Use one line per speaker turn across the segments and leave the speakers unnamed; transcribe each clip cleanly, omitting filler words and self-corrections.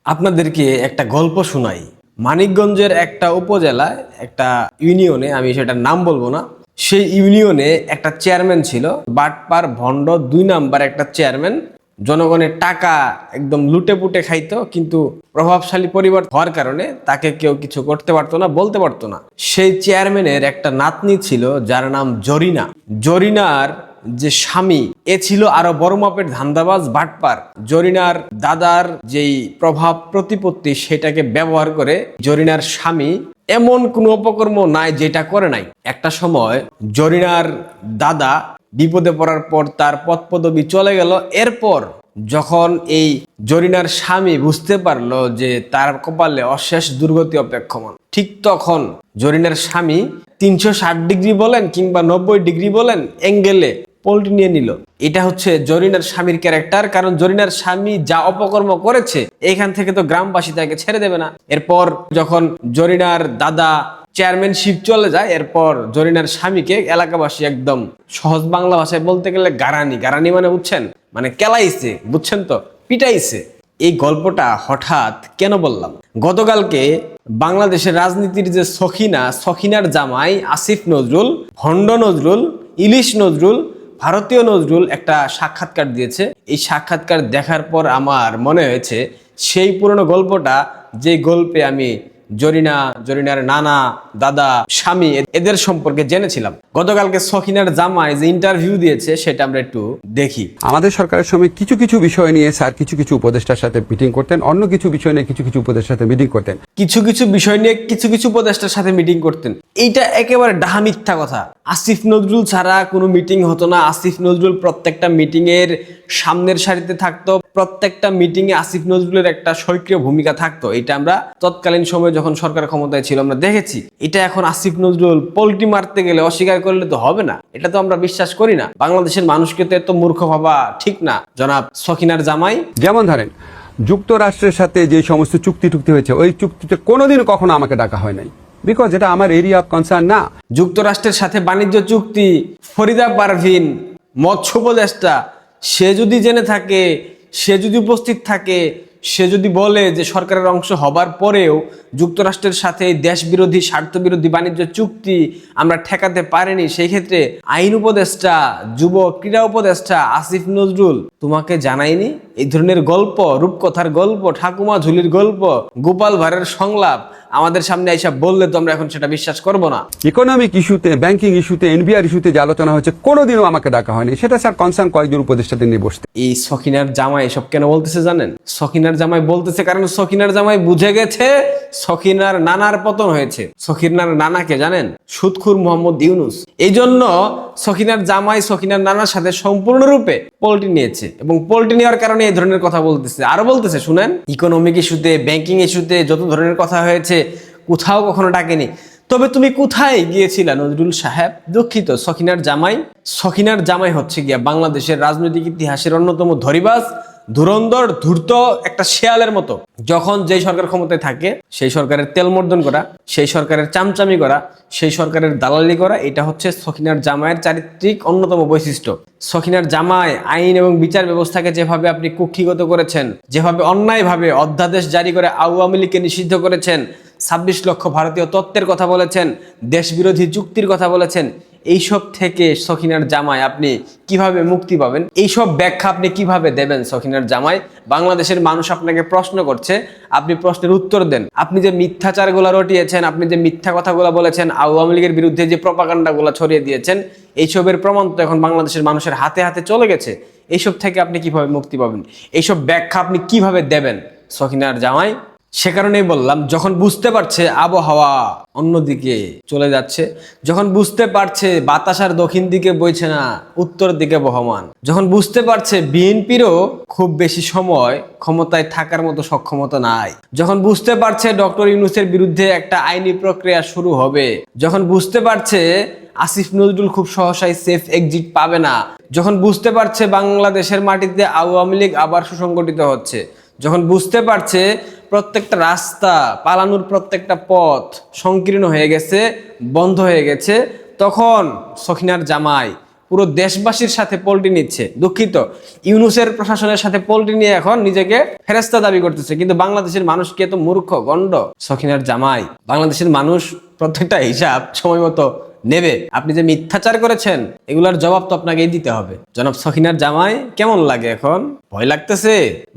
আপনাদেরকে একটা গল্প শোনাই। মানিকগঞ্জের একটা উপজেলায় একটা ইউনিয়নে, আমি সেটার নাম বলবো না, সেই ইউনিয়নে একটা চেয়ারম্যান ছিল, বাটপার ভণ্ড 2 নাম্বার একটা চেয়ারম্যান। জনগণের টাকা একদম লুটে পুটে খাইতো, কিন্তু প্রভাবশালী পরিবার হওয়ার কারণে তাকে কেউ কিছু করতে পারতো না, বলতে পারতো না। সেই চেয়ারম্যানের একটা নাতনি ছিল যার নাম জরিনা। জরিনার যে স্বামী এ ছিল আরো বড় মাপের ধান্দাবাজ বাটপার। জরিনার দাদার যেই প্রভাব প্রতিপত্তি সেটাকে ব্যবহার করে জরিনার স্বামী এমন কোনো অপকর্ম নাই যেটা করে নাই। একটা সময় জরিনার দাদা বিপদে পড়ার পর তার পদপদবি চলে গেল। এরপর যখন এই জরিনার স্বামী বুঝতে পারলো যে তার কপালে অশেষ দুর্গতি অপেক্ষমান, ঠিক তখন জরিনার স্বামী 360 ডিগ্রি বলেন কিংবা 90 ডিগ্রি বলেন অ্যাঙ্গেলে পোল্টি নিয়ে নিল। এটা হচ্ছে জরিনার স্বামীর ক্যারেক্টার। কারণ জরিনার স্বামী যা অপকর্ম করেছে এখান থেকে তো গ্রামবাসী তাকে ছেড়ে দেবে না। এরপর যখন জরিনার দাদা চেয়ারম্যানশিপ চলে যায়, এরপর জরিনার স্বামীকে এলাকাবাসী একদম সহজ বাংলা ভাষায় বলতে গেলে গারানি গারানি মানে বুঝছেন, মানে কেলাইছে, বুঝছেন তো, পিটাইছে। এই গল্পটা হঠাৎ কেন বললাম? গতকালকে বাংলাদেশের রাজনীতির যে সখিনার জামাই আসিফ নজরুল, ভণ্ড নজরুল, ইলিশ নজরুল, ভারতীয় নজরুল একটা সাক্ষাৎকার দিয়েছে। এই সাক্ষাৎকার দেখার পর আমার মনে হয়েছে সেই পুরনো গল্পটা, যে গল্পে আমি জরিনার নানা, দাদা, স্বামী এদের সম্পর্কে জেনেছিলাম। গতকালকে সখিনার জামাই যে ইন্টারভিউ দিয়েছে সেটা আমরা একটু দেখি।
আমাদের সরকারের সময় কিছু কিছু বিষয় নিয়ে স্যার কিছু কিছু উপদেষ্টার সাথে মিটিং করতেন, অন্য কিছু বিষয় নিয়ে কিছু কিছু উপদেষ্টার সাথে মিটিং করতেন।
কিছু কিছু বিষয় নিয়ে কিছু কিছু উপদেষ্টার সাথে মিটিং করতেন। এইটা একেবারে ডাহা মিথ্যা কথা। আসিফ নজরুল ছাড়া কোনো মিটিং হতো না। আসিফ নজরুল প্রত্যেকটা মিটিং এর সামনের সারিতে থাকতো। প্রত্যেকটা মিটিং এ আসিফ নজরুলের একটা সক্রিয় ভূমিকা থাকতো। এটা আমরা তৎকালীন সময়ে যখন সরকার ক্ষমতায় ছিল আমরা দেখেছি। এটা এখন আসিফ নজরুল পোল্টি মারতে গেলে অস্বীকার করলে তো হবে না, এটা তো আমরা বিশ্বাস করি না। বাংলাদেশের মানুষকে তো এত মূর্খ ভাবা ঠিক না জনাব সখিনার জামাই।
যেমন ধরেন, যুক্তরাষ্ট্রের সাথে যে সমস্ত চুক্তি হয়েছে ওই চুক্তিতে কোনোদিন কখনো আমাকে ডাকা হয় নাই, বিকজ এটা আমার এরিয়া অফ কনসার্ন না।
যুক্তরাষ্ট্রের সাথে বাণিজ্য চুক্তি, ফরিদা পারভিন মৎস্য উপদেষ্টা, সে যদি জেনে থাকে, সে যদি উপস্থিত থাকে, সে যদি বলে যে সরকারের অংশ হবার পরেও যুক্তরাষ্ট্রের সাথে দেশ বিরোধী স্বার্থ বিরোধী বাণিজ্য চুক্তি আমরা ঠেকাতে পারিনি, সেই ক্ষেত্রে আইন উপদেষ্টা, যুব ক্রীড়া উপদেষ্টা আসিফ নজরুল তোমাকে জানায়নি? এই ধরনের গল্প, রূপকথার গল্প, ঠাকুমা ঝুলির গল্প, গোপাল ভাঁড়ের সংলাপ আমাদের সামনে এসে বললে তো আমরা এখন সেটা বিশ্বাস করব না।
ইকোনমিক ইস্যুতে, ব্যাংকিং ইস্যুতে, এনবিআর ইস্যুতে যে আলোচনা হয়েছে কোনোদিনও আমাকে ডাকা হয়নি, সেটা স্যার কনসার্ন কয়েকজন উপদেষ্টাদের নিয়ে বসতে।
এই সখিনার জামাই এসব কেন বলতেছে জানেন? সখিনার জামাই বলতেছে কারণ সখিনার জামাই বুঝে গেছে সখিনার নানার পতন হয়েছে। সখিনার নানাকে জানেন? সুদখুর মোহাম্মদ ইউনুস। এই জন্য সখিনার জামাই সখিনার নানার সাথে সম্পূর্ণরূপে পোল্টি নিয়েছে, এবং পোল্টি নেওয়ার কারণে এই ধরনের কথা বলতেছে। আরো বলতেছে, শুনেন, ইকোনমিক ইস্যুতে, ব্যাংকিং ইস্যুতে যত ধরনের কথা হয়েছে কোথাও কখনো ডাকেনি। তবে তুমি কোথায় গিয়েছিলা নজরুল সাহেব? দুঃখিত সখিনার জামাই। সখিনার জামাই হচ্ছে গিয়া বাংলাদেশের রাজনৈতিক ইতিহাসের অন্যতম ধরিবাজ, ধুরন্ধর, ধূর্ত একটা শেয়ালের মতো। যখন যেই সরকার ক্ষমতায় থাকে সেই সরকারের তেলমর্দন করা, সেই সরকারের চামচামি করা, সেই সরকারের দালালি করা, এটা হচ্ছে সখিনার জামাইয়ের চারিত্রিক অন্যতম বৈশিষ্ট্য। সখিনার জামাই আইন এবং বিচার ব্যবস্থাকে যেভাবে আপনি কুক্ষিগত করেছেন, যেভাবে অন্যায়ভাবে অধ্যাদেশ জারি করে আওয়ামী লীগকে নিষিদ্ধ করেছেন, 26 লক্ষ ভারতীয় তত্ত্বের কথা বলেছেন, দেশ বিরোধী চুক্তির কথা বলেছেন, এইসব থেকে সখিনার জামাই আপনি কিভাবে মুক্তি পাবেন? এইসব ব্যাখ্যা আপনি কিভাবে দেবেন সখিনার জামাই? বাংলাদেশের মানুষ আপনাকে প্রশ্ন করছে, আপনি প্রশ্নের উত্তর দেন। আপনি যে মিথ্যাচারগুলো রটিয়েছেন, আপনি যে মিথ্যা কথাগুলো বলেছেন, আওয়ামী লীগের বিরুদ্ধে যে প্রপাগান্ডাগুলো ছড়িয়ে দিয়েছেন, এইসবের প্রমাণ তো এখন বাংলাদেশের মানুষের হাতে হাতে চলে গেছে। এইসব থেকে আপনি কিভাবে মুক্তি পাবেন? এইসব ব্যাখ্যা আপনি কিভাবে দেবেন সখিনার জামাই? সে কারণেই বললাম, যখন বুঝতে পারছে আবহাওয়া অন্যদিকে চলে যাচ্ছে, যখন বুঝতে পারছে বাতাস আর দক্ষিণ দিকে বইছে না, উত্তর দিকে বহমান, যখন বুঝতে পারছে বিএনপিরও খুব বেশি সময় ক্ষমতায় থাকার মতো সক্ষমতা নাই, যখন বুঝতে পারছে ডক্টর ইউনূসের বিরুদ্ধে একটা আইনি প্রক্রিয়া শুরু হবে, যখন বুঝতে পারছে আসিফ নজরুল খুব সহসাই সেফ এক্সিট পাবে না, যখন বুঝতে পারছে বাংলাদেশের মাটিতে আওয়ামী লীগ আবার সুসংগঠিত হচ্ছে, যখন বুঝতে পারছে প্রত্যেকটা রাস্তা, পালানোর প্রত্যেকটা পথ সংকীর্ণ হয়ে গেছে, বন্ধ হয়ে গেছে, তখন সখিনার জামাই পুরো দেশবাসীর সাথে পল্টি নিচ্ছে। দুঃখিত, ইউনূসের প্রশাসনের সাথে পল্টি নিয়ে এখন নিজেকে ফেরেশতা দাবি করতেছে। কিন্তু বাংলাদেশের মানুষ কি এত মূর্খ গণ্ড? সখিনার জামাই, বাংলাদেশের মানুষ প্রত্যেকটা হিসাব সময় মতো নেবে। আপনি যে মিথ্যাচার করেছেন এগুলার জবাব তো আপনাকেই দিতে হবে। জনাব সখিনার জামাই, কেমন লাগে এখন? ভয় লাগতেছে?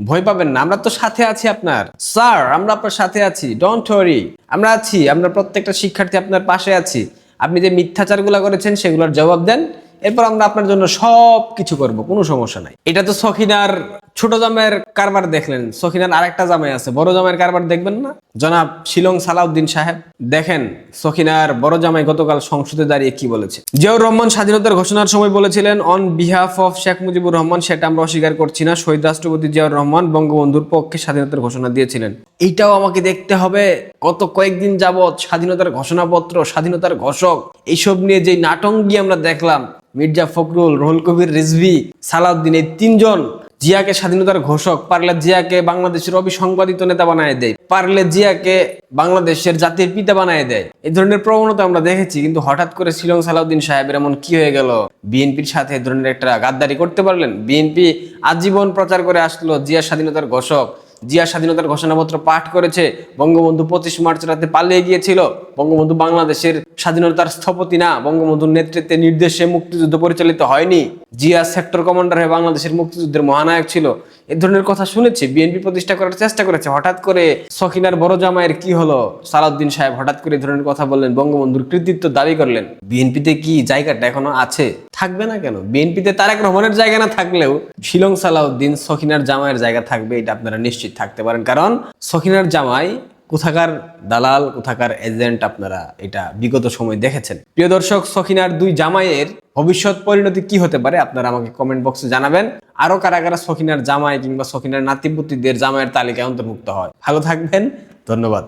ভয় পাবেন না, আমরা তো সাথে আছি আপনার। স্যার, আমরা আপনার সাথে আছি, ডোন্ট ওয়ারি। আমরা আছি, আমরা প্রত্যেকটা শিক্ষার্থী আপনার পাশে আছি। আপনি যে মিথ্যাচারগুলো করেছেন সেগুলোর জবাব দেন, এরপর আমরা আপনার জন্য সব কিছু করবো, কোনো সমস্যা নাই। এটা তো সখিনার ছোট জামাইয়ের কারবার দেখলেন, সখিনার আরেকটা জামাই আছে, বড় জামাইয়ের কারবার দেখবেন না? জনাব শিলং সালাউদ্দিন সাহেব, দেখেন সখিনার বড় জামাই গতকাল সংসদে দাঁড়িয়ে কি বলেছে। জিয়াউর রহমান স্বাধীনতার ঘোষণার সময় বলেছিলেন on behalf of Sheikh Mujibur Rahman, সেটা আমরা অস্বীকার করছি না। শহীদ রাষ্ট্রপতি জিয়াউর রহমান বঙ্গবন্ধুর পক্ষে স্বাধীনতার ঘোষণা দিয়েছিলেন। এইটাও আমাকে দেখতে হবে। গত কয়েকদিন যাবৎ স্বাধীনতার ঘোষণাপত্র, স্বাধীনতার ঘোষক, এইসব নিয়ে যে নাটঙ্গি আমরা দেখলাম, মির্জা ফখরুল, রুহুল কবির রিজভী, সালাউদ্দিন, এই তিনজন জিয়াকে স্বাধীনতার ঘোষক, পারলে জিয়াকে বাংলাদেশের অবিসংবাদিত নেতা বানায় দেয়, পারলে জিয়াকে বাংলাদেশের জাতির পিতা বানায় দেয়। এই ধরনের প্রবণতা আমরা দেখেছি। কিন্তু হঠাৎ করে শিলং সালাউদ্দিন সাহেবের এমন কি হয়ে গেল? বিএনপির সাথে এই ধরনের একটা গাদ্দারি করতে পারলেন? বিএনপি আজীবন প্রচার করে আসলো জিয়া স্বাধীনতার ঘোষক, জিয়া স্বাধীনতার ঘোষণাপত্র পাঠ করেছে, বঙ্গবন্ধু 25 মার্চ রাতে পালিয়ে গিয়েছিল, বঙ্গবন্ধু বাংলাদেশের স্বাধীনতার স্থপতি না, বঙ্গবন্ধুর নেতৃত্বে নির্দেশে মুক্তিযুদ্ধ পরিচালিত হয়নি, জিয়া সেক্টর কমান্ডার হয়ে বাংলাদেশের মুক্তিযুদ্ধের মহানায়ক ছিল। এ ধরনের কথা শুনেছি, বিএনপি প্রতিষ্ঠা করার চেষ্টা করেছে। হঠাৎ করে সখিনার বড় জামাইয়ের কি হলো? সালাউদ্দিন সাহেব হঠাৎ করে এই ধরনের কথা বললেন, বঙ্গবন্ধুর কৃতিত্ব দাবি করলেন। বিএনপিতে কি জায়গাটা এখনো আছে? থাকবে না কেন? বিএনপিতে তারেক রহমানের জায়গা না থাকলেও শিলং সালাউদ্দিন সখিনার জামাইয়ের জায়গা থাকবে, এটা আপনারা নিশ্চিত থাকতে পারেন। কারণ সখিনার জামাই কোথাকার দালাল, কোথাকার এজেন্ট, আপনারা এটা বিগত সময় দেখেছেন। প্রিয় দর্শক, সখিনার দুই জামাইয়ের ভবিষ্যৎ পরিণতি কি হতে পারে আপনারা আমাকে কমেন্ট বক্সে জানাবেন। আরো কারা কারা সখিনার জামাই কিংবা সখিনার নাতিপুতিদের জামাইয়ের তালিকায় অন্তর্ভুক্ত হয়। ভালো থাকবেন, ধন্যবাদ।